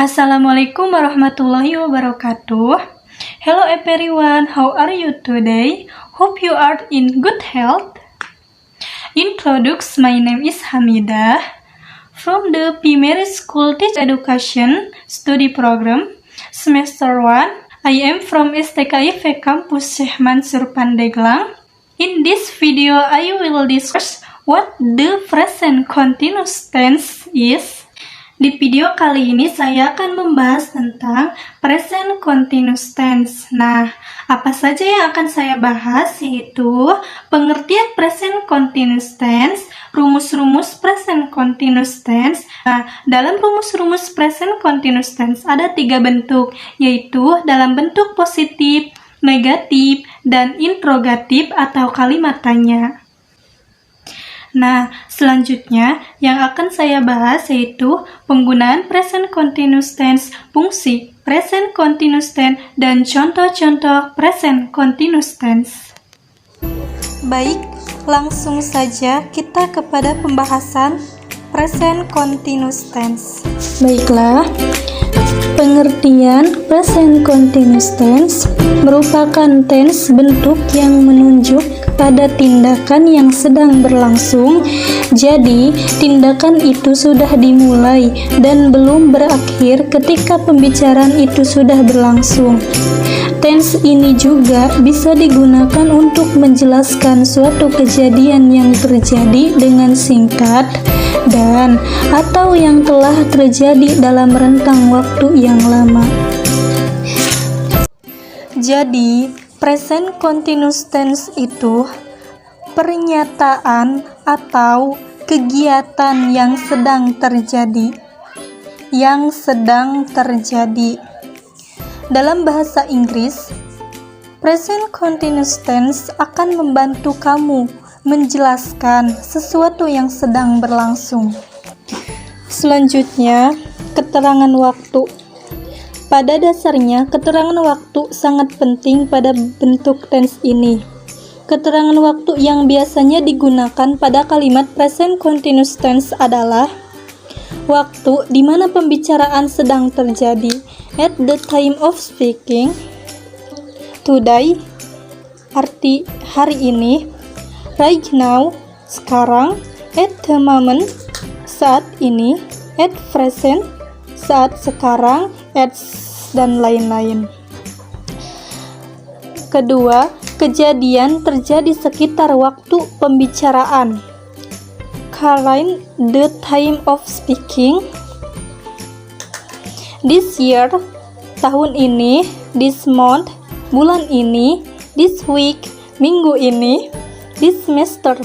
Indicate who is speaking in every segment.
Speaker 1: Assalamualaikum warahmatullahi wabarakatuh. Hello everyone, how are you today? Hope you are in good health. Introduce, my name is Hamidah from the Primary School Teach Education Study Program, Semester 1. I am from STKIF Campus Syekh Mansur Pandeglang. In this video, I will discuss what the present continuous tense is. Di video kali ini saya akan membahas tentang present continuous tense. Nah, apa saja yang akan saya bahas yaitu pengertian present continuous tense, rumus-rumus present continuous tense. Nah, dalam rumus-rumus present continuous tense ada 3 bentuk, yaitu dalam bentuk positif, negatif, dan interrogatif atau kalimat tanya. Nah, selanjutnya yang akan saya bahas yaitu penggunaan present continuous tense, fungsi present continuous tense, dan contoh-contoh present continuous tense. Baik, langsung saja kita kepada pembahasan present continuous tense. Baiklah, pengertian present continuous tense merupakan tense bentuk yang menunjuk pada tindakan yang sedang berlangsung. Jadi, tindakan itu sudah dimulai dan belum berakhir ketika pembicaraan itu sudah berlangsung. Tense ini juga bisa digunakan untuk menjelaskan suatu kejadian yang terjadi dengan singkat dan atau yang telah terjadi dalam rentang waktu yang lama. Jadi, present continuous tense itu pernyataan atau kegiatan yang sedang terjadi. Dalam bahasa Inggris, present continuous tense akan membantu kamu menjelaskan sesuatu yang sedang berlangsung. Selanjutnya, keterangan waktu. Pada dasarnya, keterangan waktu sangat penting pada bentuk tense ini. Keterangan waktu yang biasanya digunakan pada kalimat present continuous tense adalah waktu di mana pembicaraan sedang terjadi, at the time of speaking, today, arti hari ini, right now, sekarang, at the moment, saat ini, at present, saat sekarang, at, dan lain-lain. Kedua, kejadian terjadi sekitar waktu pembicaraan. Current, the time of speaking. This year, tahun ini. This month, bulan ini. This week, minggu ini. This semester,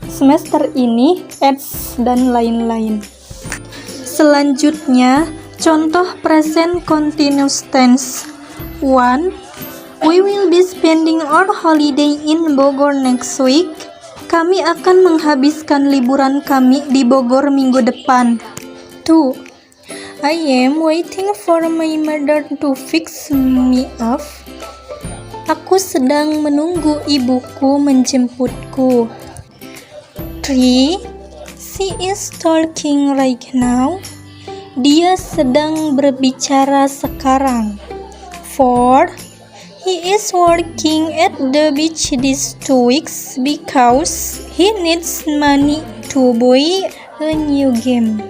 Speaker 1: semester ini, at, dan lain-lain. Selanjutnya, contoh present continuous tense. 1. We will be spending our holiday in Bogor next week. Kami akan menghabiskan liburan kami di Bogor minggu depan. 2. I am waiting for my mother to fix me up. Aku sedang menunggu ibuku menjemputku. 3. She is talking right now. Dia sedang berbicara sekarang. 4. He is working at the beach these 2 weeks because he needs money to buy a new game.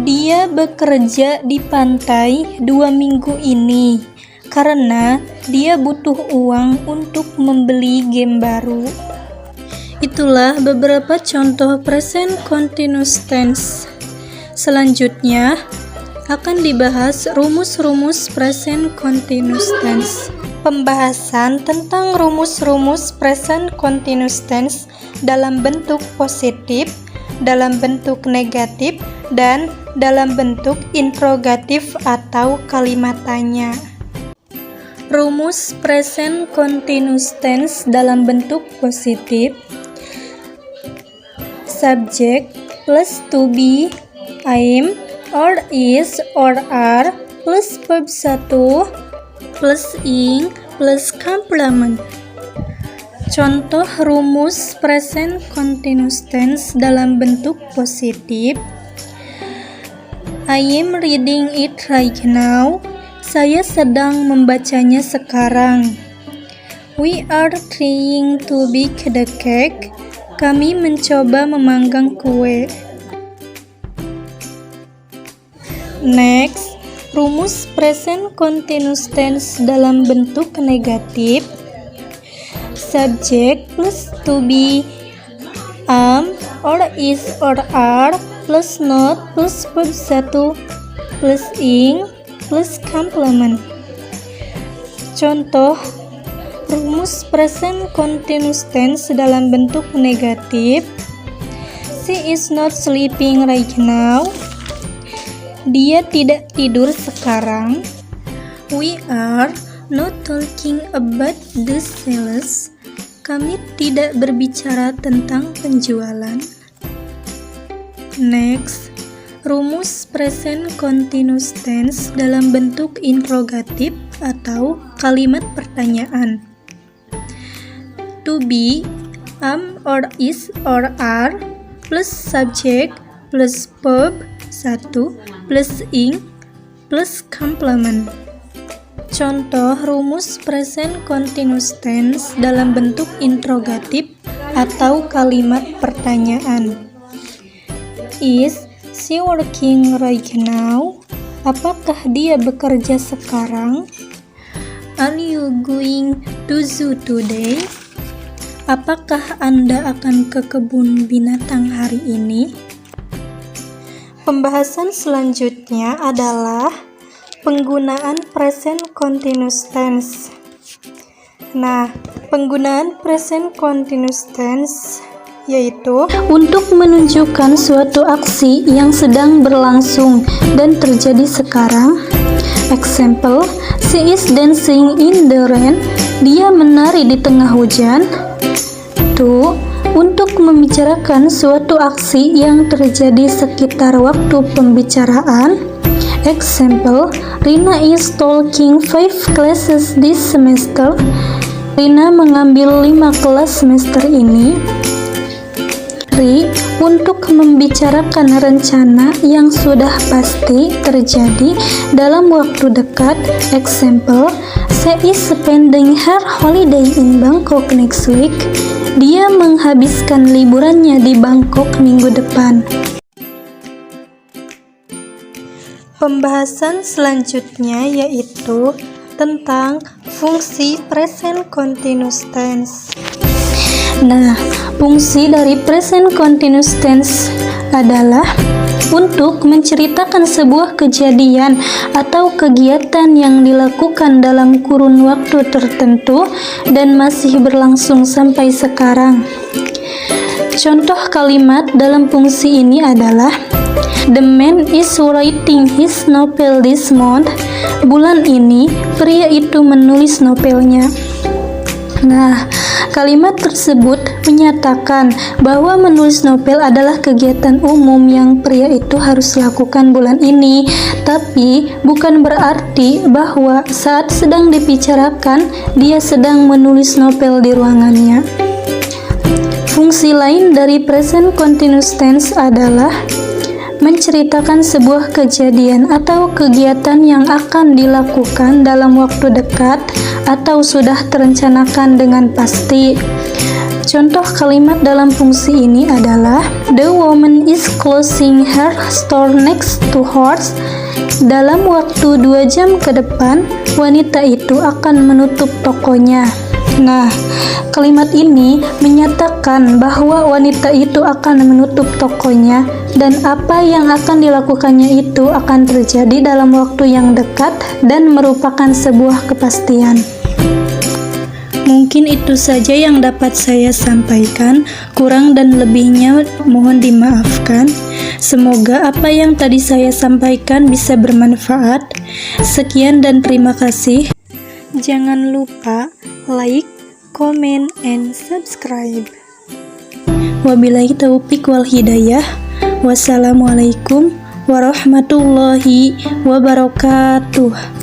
Speaker 1: Dia bekerja di pantai 2 minggu ini karena dia butuh uang untuk membeli game baru. Itulah beberapa contoh present continuous tense. Selanjutnya akan dibahas rumus-rumus present continuous tense. Pembahasan tentang rumus-rumus present continuous tense dalam bentuk positif, dalam bentuk negatif, dan dalam bentuk interrogatif atau kalimat tanya. Rumus present continuous tense dalam bentuk positif. Subject plus to be, am, or is, or are, plus verb 1, plus ing, plus complement. Contoh rumus present continuous tense dalam bentuk positif. I am reading it right now. Saya sedang membacanya sekarang. We are trying to bake the cake. Kami mencoba memanggang kue. Next, rumus present continuous tense dalam bentuk negatif. Subject plus to be, am, or is, or are, plus not, plus verb 1, plus ing, plus complement. Contoh rumus present continuous tense dalam bentuk negatif. She is not sleeping right now. Dia tidak tidur sekarang. We are not talking about the sales. Kami tidak berbicara tentang penjualan. Next, rumus present continuous tense dalam bentuk interrogatif atau kalimat pertanyaan. To be, am, or is, or are, plus subject, plus verb 1, plus ing, plus complement. Contoh rumus present continuous tense dalam bentuk interrogatif atau kalimat pertanyaan. Is she working right now? Apakah dia bekerja sekarang? Are you going to zoo today? Apakah Anda akan ke kebun binatang hari ini? Pembahasan selanjutnya adalah penggunaan present continuous tense. Nah, penggunaan present continuous tense yaitu untuk menunjukkan suatu aksi yang sedang berlangsung dan terjadi sekarang. Example, she is dancing in the rain. Dia menari di tengah hujan. 2. Untuk membicarakan suatu aksi yang terjadi sekitar waktu pembicaraan. Example, Rina is taking 5 classes this semester. Rina mengambil 5 kelas semester ini. 3. Untuk membicarakan rencana yang sudah pasti terjadi dalam waktu dekat. Example, she is spending her holiday in Bangkok next week. Dia menghabiskan liburannya di Bangkok minggu depan. Pembahasan selanjutnya yaitu tentang fungsi present continuous tense. Nah, fungsi dari present continuous tense adalah untuk menceritakan sebuah kejadian atau kegiatan yang dilakukan dalam kurun waktu tertentu dan masih berlangsung sampai sekarang. Contoh kalimat dalam fungsi ini adalah The man is writing his novel this month. Bulan ini, pria itu menulis novelnya. Nah, kalimat tersebut menyatakan bahwa menulis novel adalah kegiatan umum yang pria itu harus lakukan bulan ini, tapi bukan berarti bahwa saat sedang dibicarakan, dia sedang menulis novel di ruangannya. Fungsi lain dari present continuous tense adalah menceritakan sebuah kejadian atau kegiatan yang akan dilakukan dalam waktu dekat atau sudah terencanakan dengan pasti. Contoh kalimat dalam fungsi ini adalah The woman is closing her store next to hers. Dalam waktu 2 jam ke depan, wanita itu akan menutup tokonya. Nah, kalimat ini menyatakan bahwa wanita itu akan menutup tokonya dan apa yang akan dilakukannya itu akan terjadi dalam waktu yang dekat dan merupakan sebuah kepastian. Mungkin itu saja yang dapat saya sampaikan, kurang dan lebihnya mohon dimaafkan. Semoga apa yang tadi saya sampaikan bisa bermanfaat. Sekian dan terima kasih. Jangan lupa like, comment, and subscribe. Wabillahi taufiq wal hidayah. Wassalamualaikum warahmatullahi wabarakatuh.